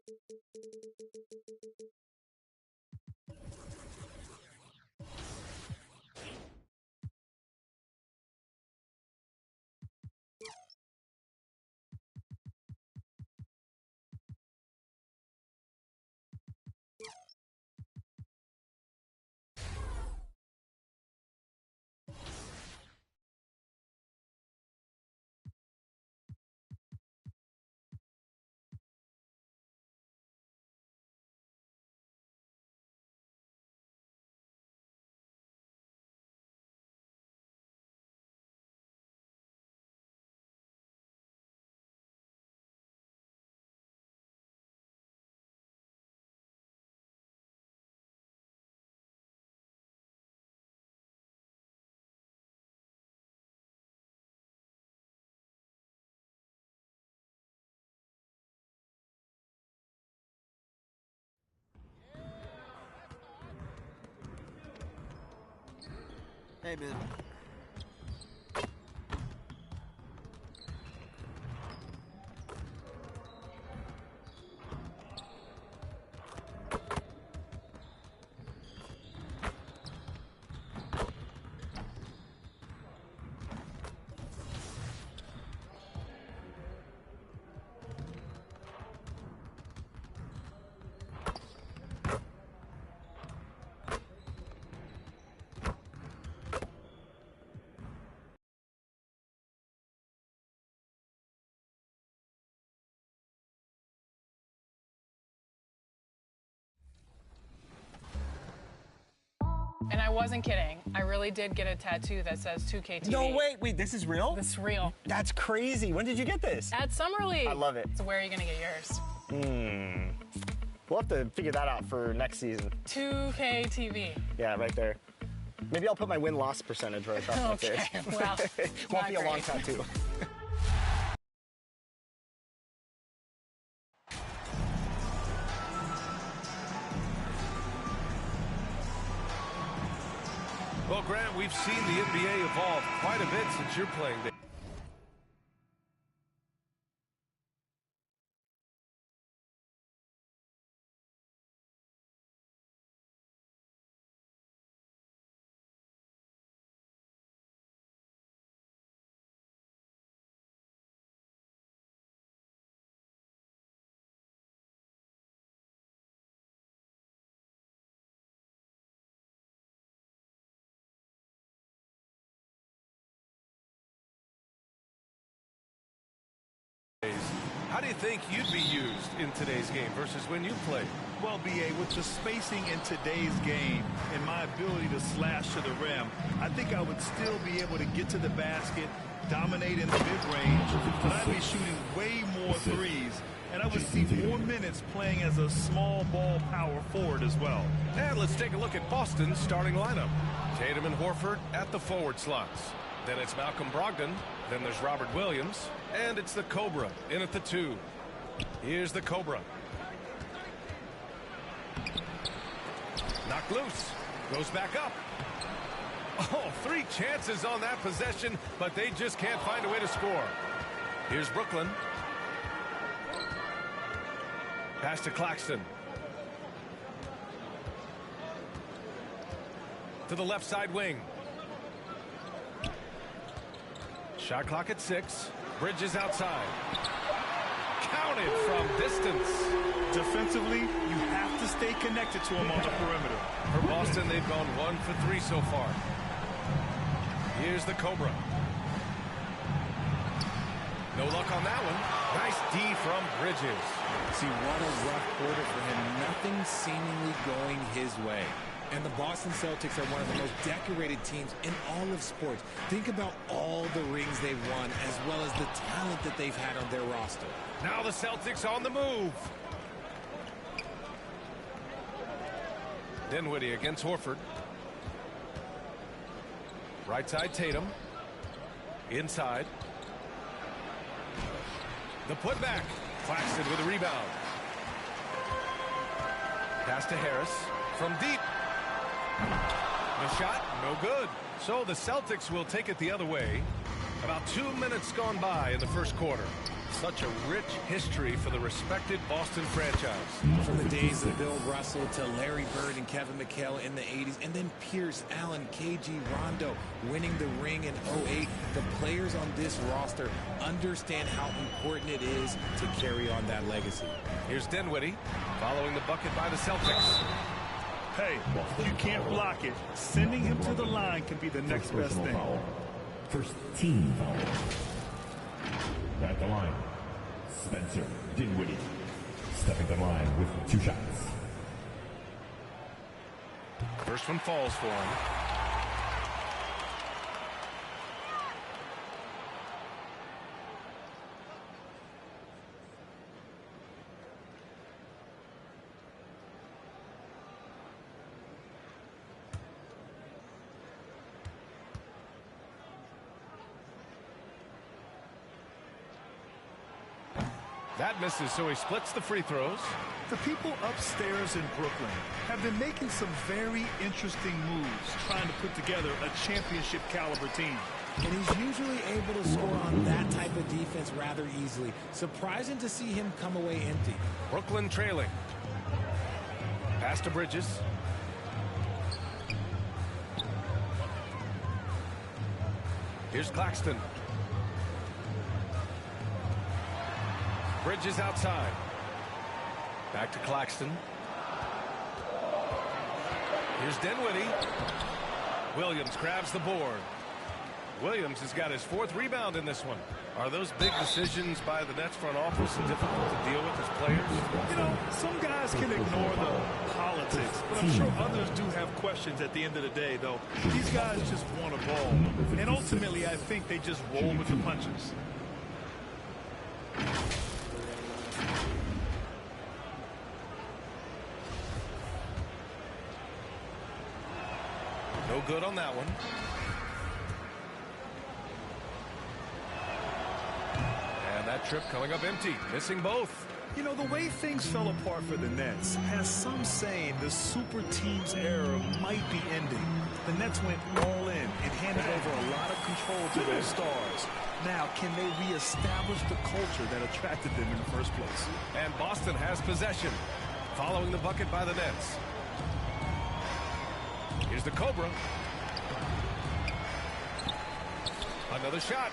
Hey, man. And I wasn't kidding. I really did get a tattoo that says 2K TV. No, wait, this is real? It's real. That's crazy. When did you get this? At Summer League. I love it. So where are you going to get yours? We'll have to figure that out for next season. 2K TV. Yeah, right there. Maybe I'll put my win-loss percentage right up there. Okay, well, Won't be a not long great. tattoo. Well, Grant, we've seen the NBA evolve quite a bit since you're playing there. How do you think you'd be used in today's game versus when you played? Well, B.A., with the spacing in today's game and my ability to slash to the rim, I think I would still be able to get to the basket, dominate in the mid-range, but I'd be shooting way more threes, and I would see more minutes playing as a small ball power forward as well. And let's take a look at Boston's starting lineup. Tatum and Horford at the forward slots. Then it's Malcolm Brogdon. Then there's Robert Williams. And it's the Cobra in at the 2. Here's the Cobra. Knocked loose. Goes back up. Oh, 3 chances on that possession, but they just can't find a way to score. Here's Brooklyn. Pass to Claxton. To the left side wing. Shot clock at 6. Bridges outside. Counted from distance. Defensively, you have to stay connected to him on the perimeter. For Boston, they've gone 1 for 3 so far. Here's the Cobra. No luck on that one. Nice D from Bridges. See, what a rough quarter for him. Nothing seemingly going his way. And the Boston Celtics are one of the most decorated teams in all of sports. Think about all the rings they've won, as well as the talent that they've had on their roster. Now the Celtics on the move. Dinwiddie against Horford. Right side Tatum. Inside. The putback. Claxton with a rebound. Pass to Harris from deep. The shot, no good. So the Celtics will take it the other way. About 2 minutes gone by in the first quarter. Such a rich history for the respected Boston franchise. From the days of Bill Russell to Larry Bird and Kevin McHale in the 80s, and then Pierce, Allen, KG, Rondo winning the ring in '08, the players on this roster understand how important it is to carry on that legacy. Here's Dinwiddie following the bucket by the Celtics. Hey, you can't block it. Sending him to the line can be the next best thing. Foul. First team foul. At the line, Spencer Dinwiddie stepping the line with 2 shots. First one falls for him. That misses, so he splits the free throws. The people upstairs in Brooklyn have been making some very interesting moves trying to put together a championship caliber team. And he's usually able to score on that type of defense rather easily. Surprising to see him come away empty. Brooklyn trailing. Pass to Bridges. Here's Claxton. Bridges outside. Back to Claxton. Here's Dinwiddie. Williams grabs the board. Williams has got his 4th rebound in this one. Are those big decisions by the Nets front office difficult to deal with as players? You know, some guys can ignore the politics, but I'm sure others do have questions at the end of the day, though. These guys just want a ball. And ultimately, I think they just roll with the punches. No good on that one. And that trip coming up empty, missing both. You know, the way things fell apart for the Nets has some saying the super team's era might be ending. The Nets went all in and handed over a lot of control to those stars. Now, can they reestablish the culture that attracted them in the first place? And Boston has possession, following the bucket by the Nets. Here's the Cobra. Another shot.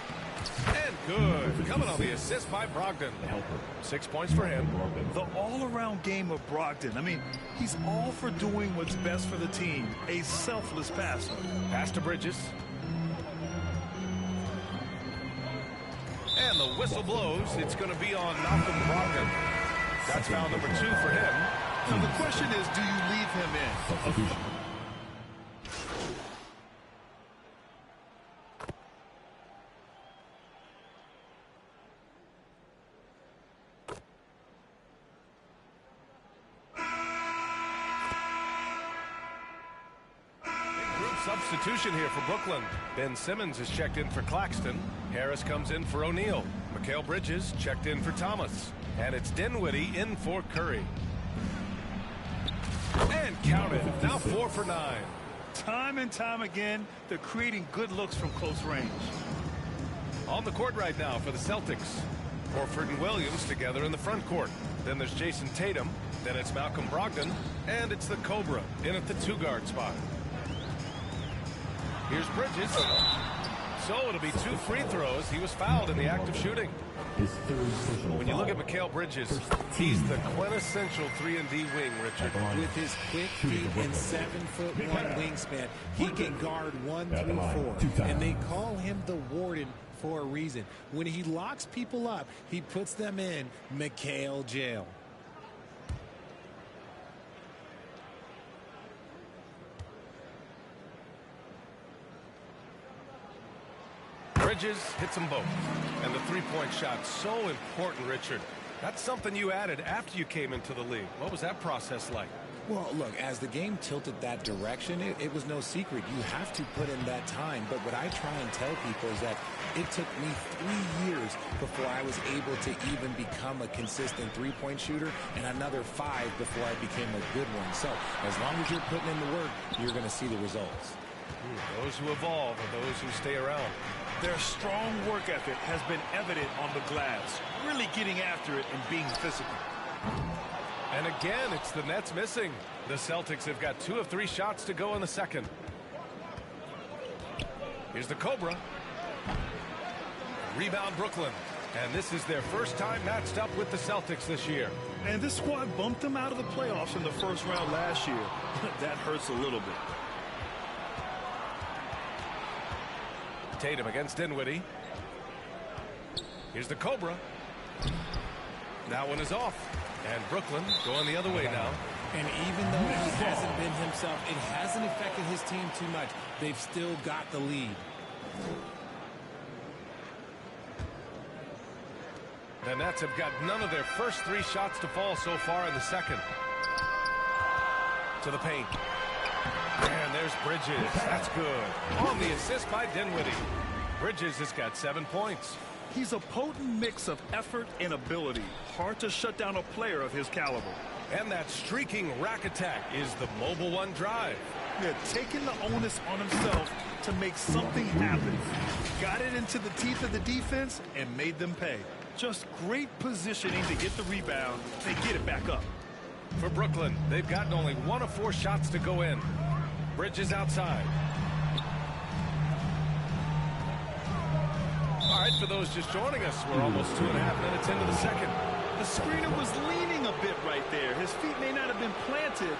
And good. Coming on the assist by Brogdon. 6 points for him. The all-around game of Brogdon. I mean, he's all for doing what's best for the team. A selfless passer. Pass to Bridges. And the whistle blows. It's going to be on Malcolm Brogdon. That's foul number 2 for him. So the question is, do you leave him in? Substitution here for Brooklyn. Ben Simmons is checked in for Claxton. Harris comes in for O'Neal. Mikal Bridges checked in for Thomas. And it's Dinwiddie in for Curry. And counted. Now 4 for 9. Time and time again, they're creating good looks from close range. On the court right now for the Celtics. Horford and Williams together in the front court. Then there's Jason Tatum. Then it's Malcolm Brogdon. And it's the Cobra in at the 2-guard spot. Here's Bridges. So it'll be 2 free throws. He was fouled in the act of shooting. When you look at Mikal Bridges, he's the quintessential 3-and-D wing, Richard. With his quick feet and 7'1" wingspan, he can guard 1 through 4. And they call him the Warden for a reason. When he locks people up, he puts them in Mikal jail. Bridges hits them both. And the 3-point shot, so important, Richard. That's something you added after you came into the league. What was that process like? Well, look, as the game tilted that direction, it was no secret. You have to put in that time. But what I try and tell people is that it took me 3 years before I was able to even become a consistent 3-point shooter, and another 5 before I became a good one. So as long as you're putting in the work, you're going to see the results. Those who evolve are those who stay around. Their strong work ethic has been evident on the glass, really getting after it and being physical. And again, it's the Nets missing. The Celtics have got 2 of 3 shots to go in the second. Here's the Cobra. Rebound Brooklyn. And this is their first time matched up with the Celtics this year. And this squad bumped them out of the playoffs in the first round last year. That hurts a little bit. Tatum against Dinwiddie. Here's the Cobra. That one is off. And Brooklyn going the other way now. And even though he hasn't been himself, it hasn't affected his team too much. They've still got the lead. The Nets have got none of their first 3 shots to fall so far in the second. To the paint. And there's Bridges. That's good. On the assist by Dinwiddie. Bridges has got 7 points. He's a potent mix of effort and ability. Hard to shut down a player of his caliber. And that streaking rack attack is the Mobile One drive. Yeah, taking the onus on himself to make something happen. Got it into the teeth of the defense and made them pay. Just great positioning to get the rebound and get it back up. For Brooklyn, they've gotten only 1 of 4 shots to go in. Bridges outside. All right, for those just joining us, we're almost 2.5 minutes into the second. The screener was leaning a bit right there. His feet may not have been planted.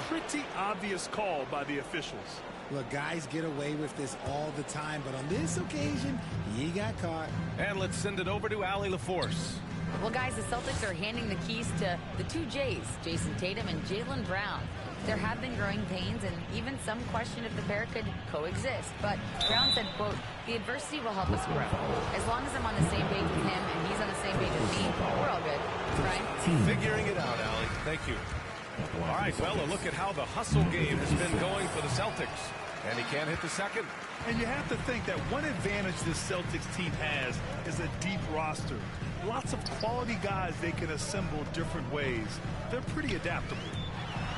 Pretty obvious call by the officials. Look, guys get away with this all the time, but on this occasion, he got caught. And let's send it over to Allie LaForce. Well, guys, the Celtics are handing the keys to the 2 J's, Jason Tatum and Jaylen Brown. There have been growing pains and even some question if the pair could coexist. But Brown said, quote, "The adversity will help us grow. As long as I'm on the same page with him and he's on the same page with me, we're all good." Right? Figuring it out, Allie. Thank you. All right, well, a look at how the hustle game has been going for the Celtics. And he can't hit the second. And you have to think that one advantage this Celtics team has is a deep roster. Lots of quality guys they can assemble different ways. They're pretty adaptable.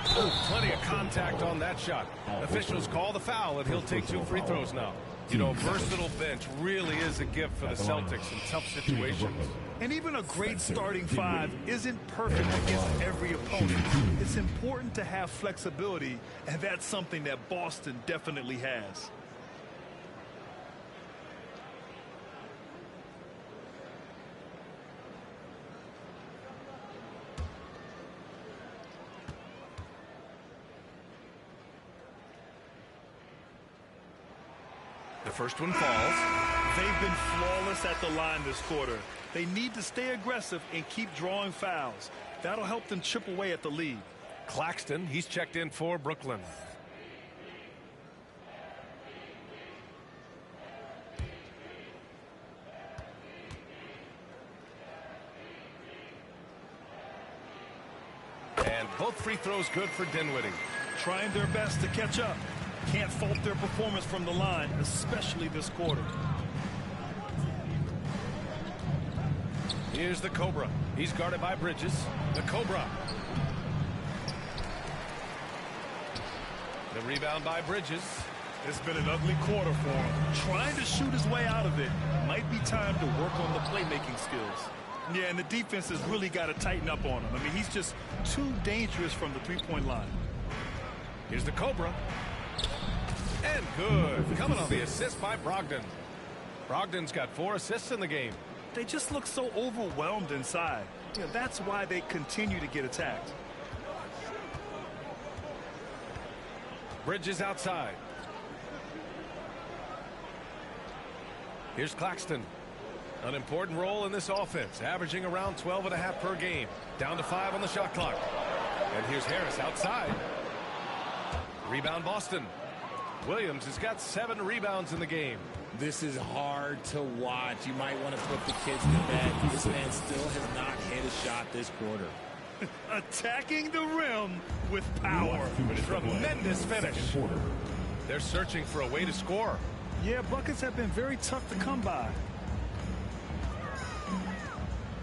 Oh, plenty of contact on that shot. Officials call the foul, and he'll take 2 free throws now. You know, versatile bench really is a gift for the Celtics in tough situations. And even a great starting 5 isn't perfect against every opponent. It's important to have flexibility, and that's something that Boston definitely has. The first one falls. They've been flawless at the line this quarter. They need to stay aggressive and keep drawing fouls. That'll help them chip away at the lead. Claxton, he's checked in for Brooklyn. And both free throws good for Dinwiddie. Trying their best to catch up. Can't fault their performance from the line, especially this quarter. Here's the Cobra. He's guarded by Bridges. The Cobra. The rebound by Bridges. It's been an ugly quarter for him. Trying to shoot his way out of it. Might be time to work on the playmaking skills. Yeah, and the defense has really got to tighten up on him. I mean, he's just too dangerous from the three-point line. Here's the Cobra. And good. Coming on the assist by Brogdon. Brogdon's got 4 assists in the game. They just look so overwhelmed inside. You know, that's why they continue to get attacked. Bridges outside. Here's Claxton. An important role in this offense, averaging around 12.5 per game. Down to 5 on the shot clock. And here's Harris outside. Rebound Boston. Williams has got 7 rebounds in the game. This is hard to watch. You might want to put the kids to bed. This man still has not hit a shot this quarter. Attacking the rim with power. Tremendous finish. They're searching for a way to score. Yeah, buckets have been very tough to come by.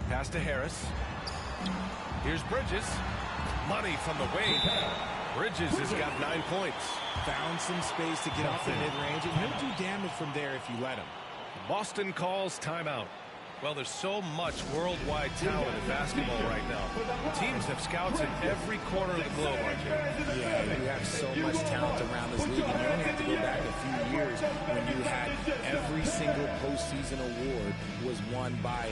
Pass to Harris. Here's Bridges. Money from the wing. Bridges has got 9 points. Found some space to get off the mid-range, and he'll do damage from there if you let him. Boston calls timeout. Well, there's so much worldwide talent in basketball right now. Teams have scouts in every corner of the globe, RJ. Yeah, you have so much talent around this league, and you only have to go back a few years when you had every single postseason award was won by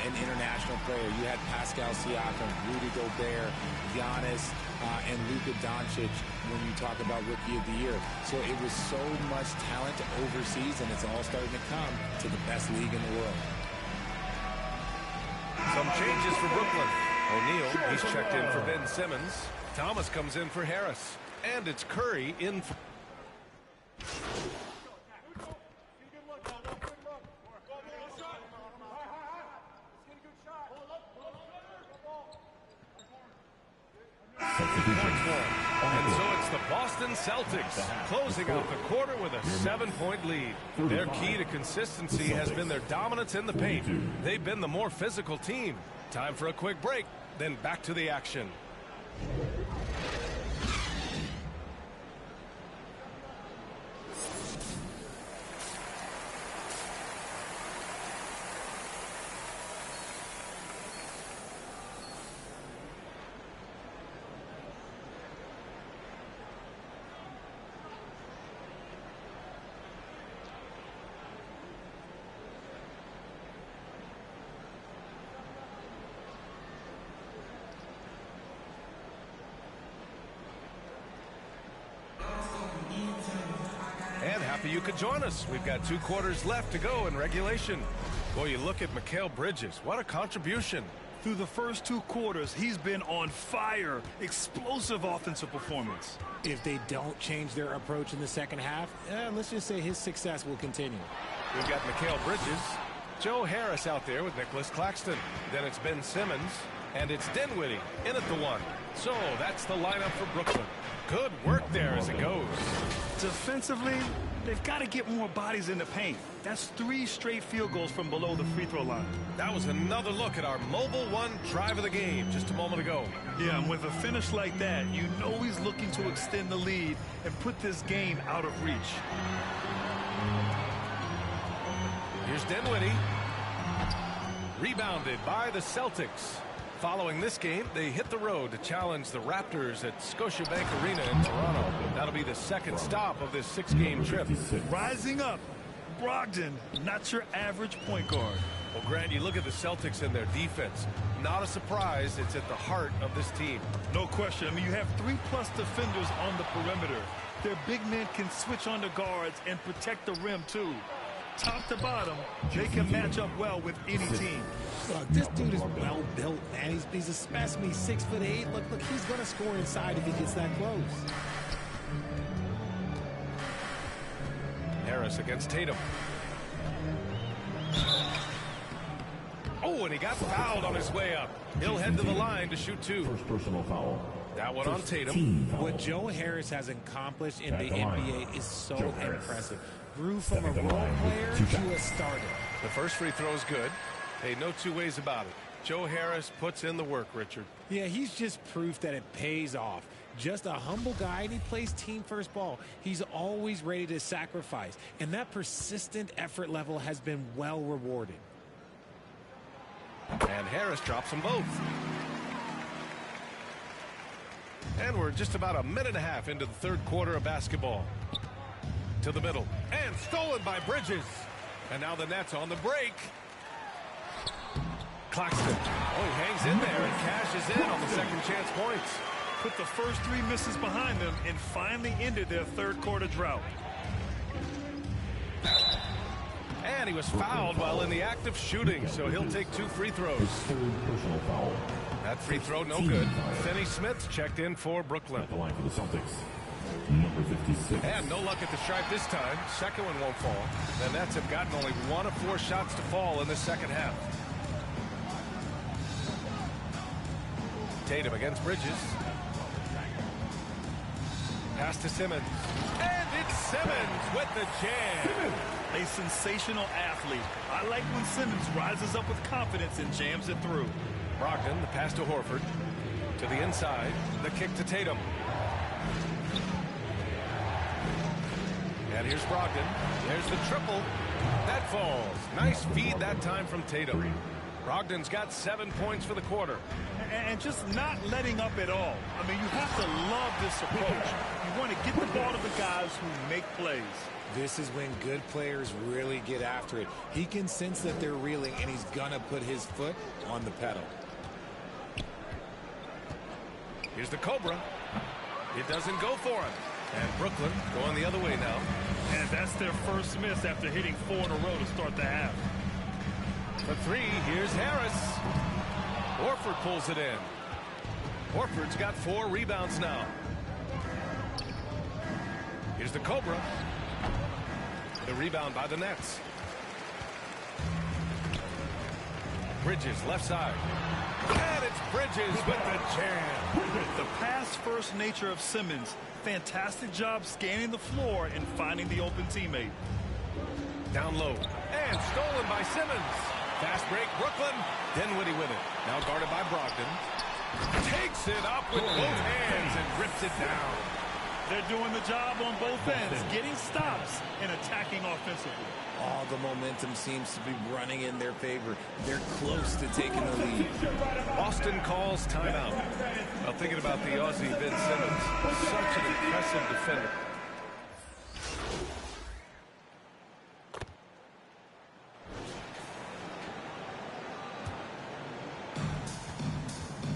an international player. You had Pascal Siakam, Rudy Gobert, Giannis, and Luka Doncic when you talk about Rookie of the Year. So it was so much talent overseas, and it's all starting to come to the best league in the world. Some changes for Brooklyn. O'Neal, he's checked in for Ben Simmons. Thomas comes in for Harris. And it's Curry in for... And so it's the Boston Celtics closing out the quarter with a 7-point lead. Their key to consistency has been their dominance in the paint. They've been the more physical team. Time for a quick break, then back to the action. You could join us. We've got 2 quarters left to go in regulation. Boy, you look at Mikal Bridges. What a contribution. Through the first 2 quarters, he's been on fire. Explosive offensive performance. If they don't change their approach in the second half, let's just say his success will continue. We've got Mikal Bridges, Joe Harris out there with Nicholas Claxton. Then it's Ben Simmons, and it's Dinwiddie in at the 1. So that's the lineup for Brooklyn. Good work there as it goes. Defensively, they've got to get more bodies in the paint. That's 3 straight field goals from below the free throw line. That was another look at our Mobile One drive of the game just a moment ago. Yeah, and with a finish like that, you know he's looking to extend the lead and put this game out of reach. Here's Dinwiddie. Rebounded by the Celtics. Following this game, they hit the road to challenge the Raptors at Scotiabank Arena in Toronto. That'll be the second stop of this 6-game trip. Rising up, Brogdon, not your average point guard. Well, Grant, you look at the Celtics and their defense. Not a surprise, it's at the heart of this team. No question. I mean, you have 3+ defenders on the perimeter. Their big men can switch on the guards and protect the rim, too. Top to bottom, they can match up well with any team. Look, this dude is well built, man. He's a specimen. He's 6'8". Look, he's going to score inside if he gets that close. Harris against Tatum. Oh, and he got fouled on his way up. He'll head to the line to shoot 2. First personal foul. That one on Tatum. What Joe Harris has accomplished in the NBA is so impressive. Grew from a role player to a starter. The first free throw is good. Hey, no 2 ways about it. Joe Harris puts in the work, Richard. Yeah, he's just proof that it pays off. Just a humble guy, and he plays team first ball. He's always ready to sacrifice, and that persistent effort level has been well rewarded. And Harris drops them both. And we're just about a minute and a half into the 3rd quarter of basketball. To the middle. And stolen by Bridges. And now the Nets on the break. Claxton. Oh, he hangs in there and cashes in on the second chance points. Put the first 3 misses behind them and finally ended their 3rd quarter drought. And he was fouled while in the act of shooting, so he'll take 2 free throws. Personal foul. That free throw no good. Finney Smith checked in for Brooklyn. At the line for the Celtics. Number 56. And no luck at the stripe this time. Second one won't fall. The Nets have gotten only 1 of 4 shots to fall in the second half. Tatum against Bridges. Pass to Simmons. And it's Simmons with the jam. A sensational athlete. I like when Simmons rises up with confidence and jams it through. Brogdon, the pass to Horford. To the inside. The kick to Tatum. And here's Brogdon. There's the triple. That falls. Nice feed that time from Tatum. Brogdon's got 7 points for the quarter. And just not letting up at all. I mean, you have to love this approach. You want to get the ball to the guys who make plays. This is when good players really get after it. He can sense that they're reeling, and he's going to put his foot on the pedal. Here's the Cobra. It doesn't go for him. And Brooklyn going the other way now. And that's their first miss after hitting 4 in a row to start the half. For 3, here's Harris. Horford pulls it in. Horford's got 4 rebounds now. Here's the Cobra. The rebound by the Nets. Bridges left side. And it's Bridges with the jam. The pass-first nature of Simmons. Fantastic job scanning the floor and finding the open teammate. Down low. And stolen by Simmons. Fast break, Brooklyn. Dinwiddie with it. Now guarded by Brogdon. Takes it up with both hands and rips it down. They're doing the job on both ends, getting stops and attacking offensively. All the momentum seems to be running in their favor. They're close to taking the lead. Boston calls timeout. Well, thinking about the Aussie Ben Simmons, such an impressive defender.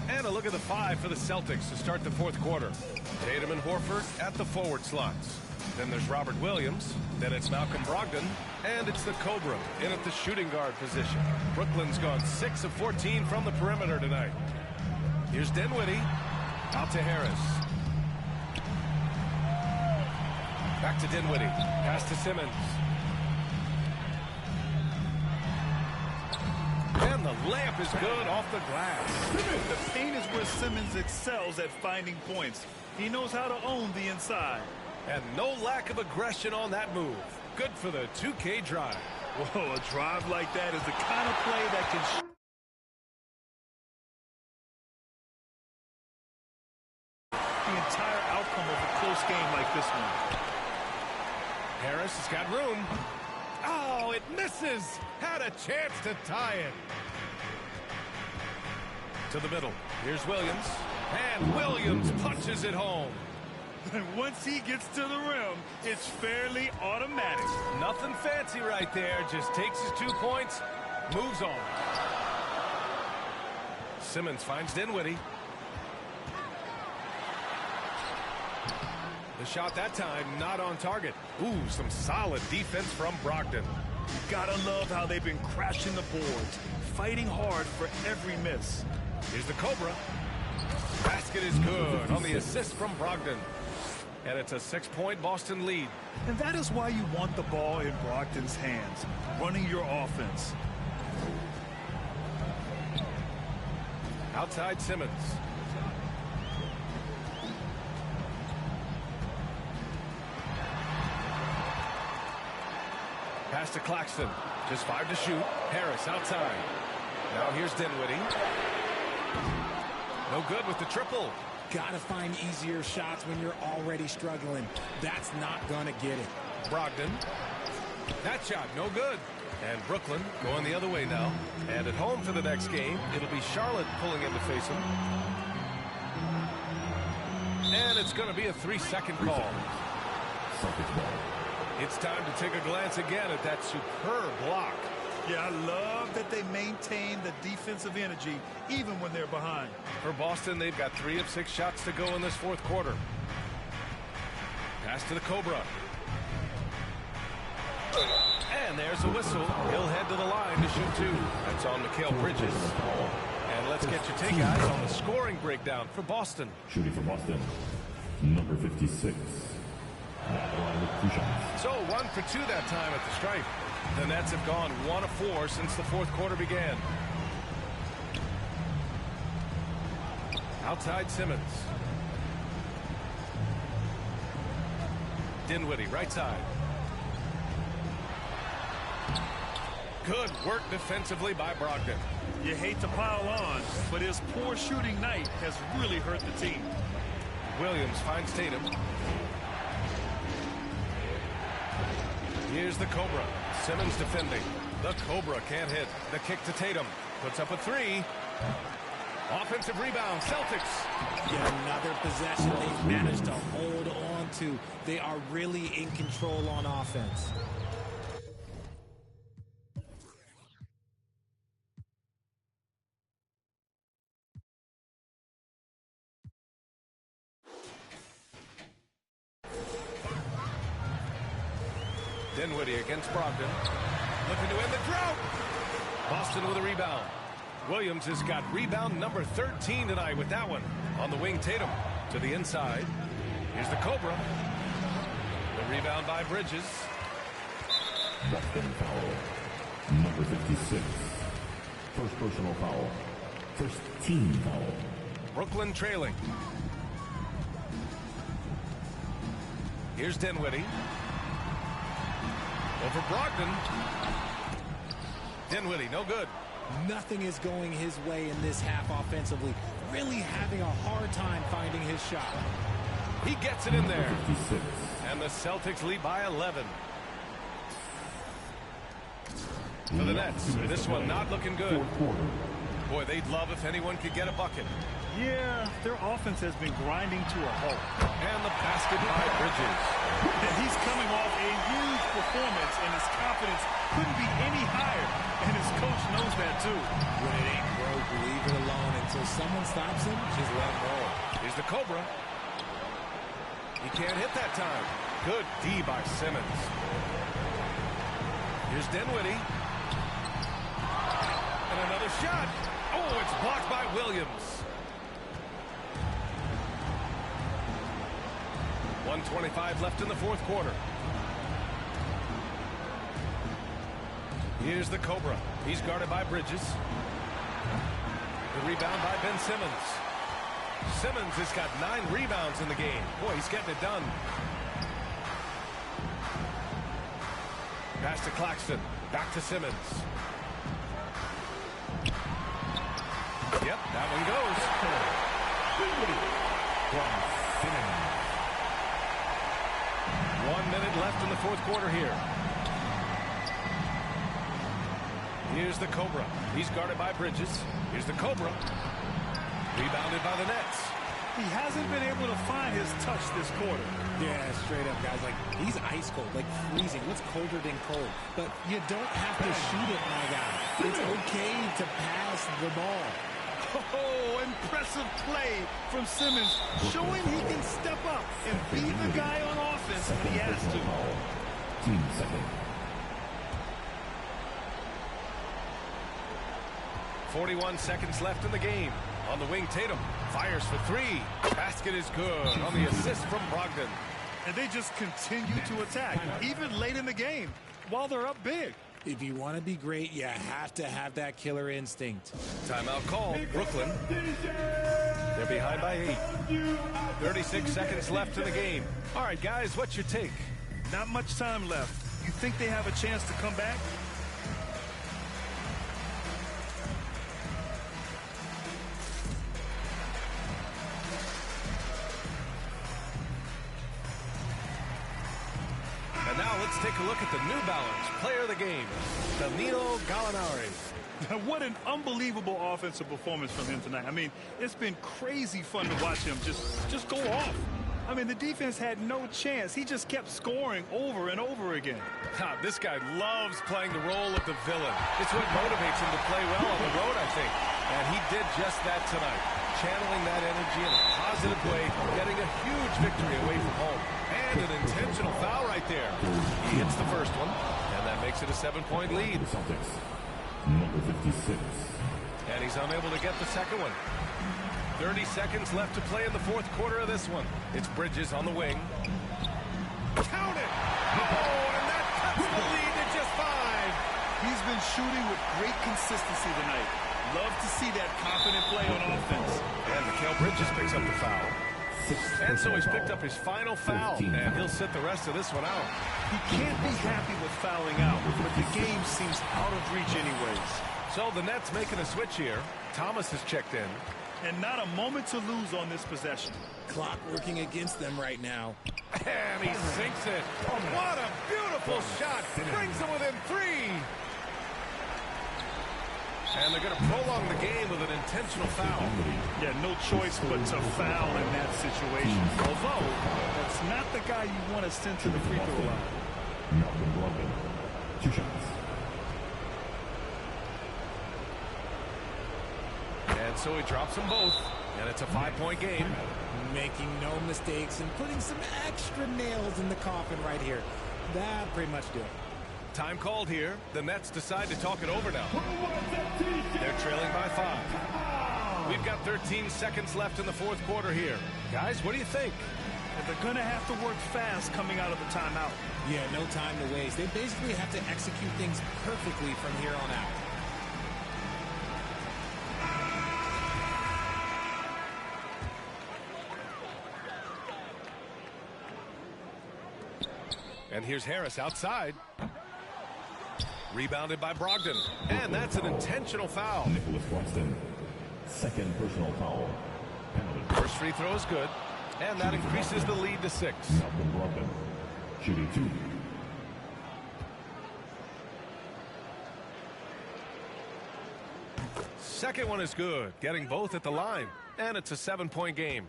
And a look at the 5 for the Celtics to start the fourth quarter. Tatum and Horford at the forward slots. Then there's Robert Williams. Then it's Malcolm Brogdon. And it's the Cobra in at the shooting guard position. Brooklyn's gone 6 of 14 from the perimeter tonight. Here's Dinwiddie. Out to Harris. Back to Dinwiddie. Pass to Simmons. And the layup is good off the glass. The paint is where Simmons excels at finding points. He knows how to own the inside. And no lack of aggression on that move. Good for the 2K drive. Whoa, a drive like that is the kind of play that can... the entire outcome of a close game like this one. Harris has got room. Oh, it misses. Had a chance to tie it. To the middle. Here's Williams. And Williams punches it home. And once he gets to the rim, it's fairly automatic. Nothing fancy right there. Just takes his 2 points, moves on. Simmons finds Dinwiddie. The shot that time not on target. Ooh, some solid defense from Brogdon. Gotta love how they've been crashing the boards, fighting hard for every miss. Here's the Cobra. Basket is good on the assist from Brogdon. And it's a 6-point Boston lead. And that is why you want the ball in Brogdon's hands, running your offense. Outside Simmons. Pass to Claxton. Just 5 to shoot. Harris outside. Now here's Dinwiddie. No good with the triple. Got to find easier shots when you're already struggling. That's not going to get it. Brogdon. That shot, no good. And Brooklyn going the other way now. And at home for the next game, it'll be Charlotte pulling in to face them. And it's going to be a 3-second call. It's time to take a glance again at that superb block. Yeah, I love that they maintain the defensive energy even when they're behind. For Boston, they've got 3 of 6 shots to go in this fourth quarter. Pass to the Cobra. And there's a whistle. He'll head to the line to shoot 2. That's on Mikal Bridges. And let's get your take, guys, on the scoring breakdown for Boston. Shooting for Boston, number 56. So 1 for 2 that time at the stripe. The Nets have gone 1 of 4 since the fourth quarter began. Outside Simmons. Dinwiddie, right side. Good work defensively by Brogdon. You hate to pile on, but his poor shooting night has really hurt the team. Williams finds Tatum. Here's the Cobra. Simmons defending. The Cobra can't hit. The kick to Tatum. Puts up a three. Offensive rebound, Celtics. Yet another possession they've managed to hold on to. They are really in control on offense. Dinwiddie against Brogdon. Looking to end the drought. Boston with a rebound. Williams has got rebound number 13 tonight with that one. On the wing, Tatum to the inside. Here's the Cobra. The rebound by Bridges. Boston foul. Number 56. First personal foul. First team foul. Brooklyn trailing. Here's Dinwiddie. Over Brogdon. Dinwiddie, no good. Nothing is going his way in this half offensively. Really having a hard time finding his shot. He gets it in there. 56. And the Celtics lead by 11. For the Nets, this one not looking good. Fourth quarter. Boy, they'd love if anyone could get a bucket. Yeah, their offense has been grinding to a halt. And the basket by Bridges. And he's coming off a huge performance, and his confidence couldn't be any higher. And his coach knows that, too. When it ain't broke, leave it alone. Until someone stops him, just let him roll. Here's the Cobra. He can't hit that time. Good D by Simmons. Here's Dinwiddie. And another shot. Oh, it's blocked by Williams. 1:25 left in the fourth quarter. Here's the Cobra. He's guarded by Bridges. The rebound by Ben Simmons. Simmons has got 9 rebounds in the game. Boy, he's getting it done. Pass to Claxton. Back to Simmons. Yep, that one goes. From Simmons. 1 minute left in the fourth quarter here. Here's the Cobra. He's guarded by Bridges. Here's the Cobra. Rebounded by the Nets. He hasn't been able to find his touch this quarter. Yeah, straight up, guys. Like, he's ice cold, like freezing. What's colder than cold? But you don't have to shoot it, my guy. It's okay to pass the ball. Oh, impressive play from Simmons, showing he can step up and be the guy on offense when he has to. Team second. 41 seconds left in the game. On the wing, Tatum fires for 3. Basket is good on the assist from Brogdon. And they just continue to attack, even late in the game, while they're up big. If you want to be great, you have to have that killer instinct. Timeout call, Brooklyn. They're behind by 8. 36 seconds left in the game. All right, guys, what's your take? Not much time left. You think they have a chance to come back? And now let's take a look at the New Balance player of the game, Danilo Gallinari. What an unbelievable offensive performance from him tonight. I mean, it's been crazy fun to watch him just go off. I mean, the defense had no chance. He just kept scoring over and over again. This guy loves playing the role of the villain. It's what motivates him to play well on the road, I think. And he did just that tonight, channeling that energy in a positive way, getting a huge victory away from home. And an intentional foul right there. He hits the first one, and that makes it a 7-point lead. Celtics. Number 56. And he's unable to get the second one. 30 seconds left to play in the fourth quarter of this one. It's Bridges on the wing. Count it! Oh, and that cuts the lead to just 5. He's been shooting with great consistency tonight. Love to see that confident play on offense. And Mikal Bridges picks up the foul. And so he's picked up his final foul, and he'll sit the rest of this one out. He can't be happy with fouling out, but the game seems out of reach anyways. So the Nets making a switch here. Thomas has checked in. And not a moment to lose on this possession. Clock working against them right now. And he sinks it. What a beautiful shot. Brings them within 3. And they're going to prolong the game with an intentional foul. Yeah, no choice but to foul in that situation. Although, that's not the guy you want to send to the free throw line. Malcolm Brogdon, 2 shots. And so he drops them both. And it's a 5-point game. Making no mistakes and putting some extra nails in the coffin right here. That pretty much do it. Time called here. The Nets decide to talk it over now. They're trailing by 5. We've got 13 seconds left in the fourth quarter here. Guys, what do you think? They're going to have to work fast coming out of the timeout. Yeah, no time to waste. They basically have to execute things perfectly from here on out. And here's Harris outside. Rebounded by Brogdon. And that's an intentional foul. Nicholas Claxton, 2nd personal foul. Penalty. First free throw is good. And that increases the lead to 6. Malcolm Brogdon, shooting 2. Second one is good. Getting both at the line. And it's a 7-point game.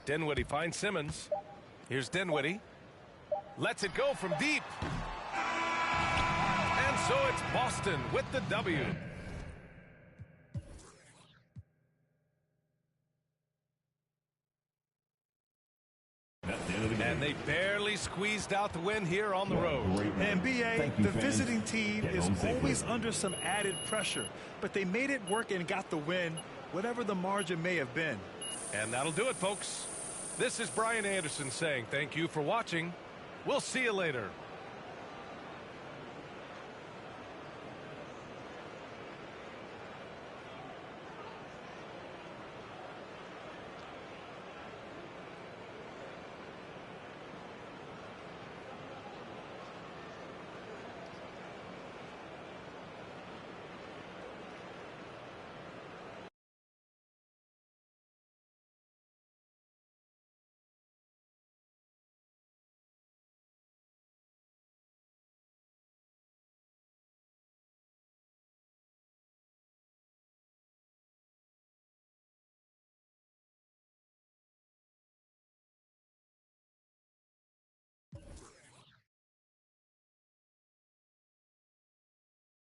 Dinwiddie finds Simmons. Here's Dinwiddie. Lets it go from deep. And so it's Boston with the W. And they barely squeezed out the win here on the road. And B.A., the visiting team is always under some added pressure, but they made it work and got the win, whatever the margin may have been. And that'll do it, folks. This is Brian Anderson saying thank you for watching. We'll see you later.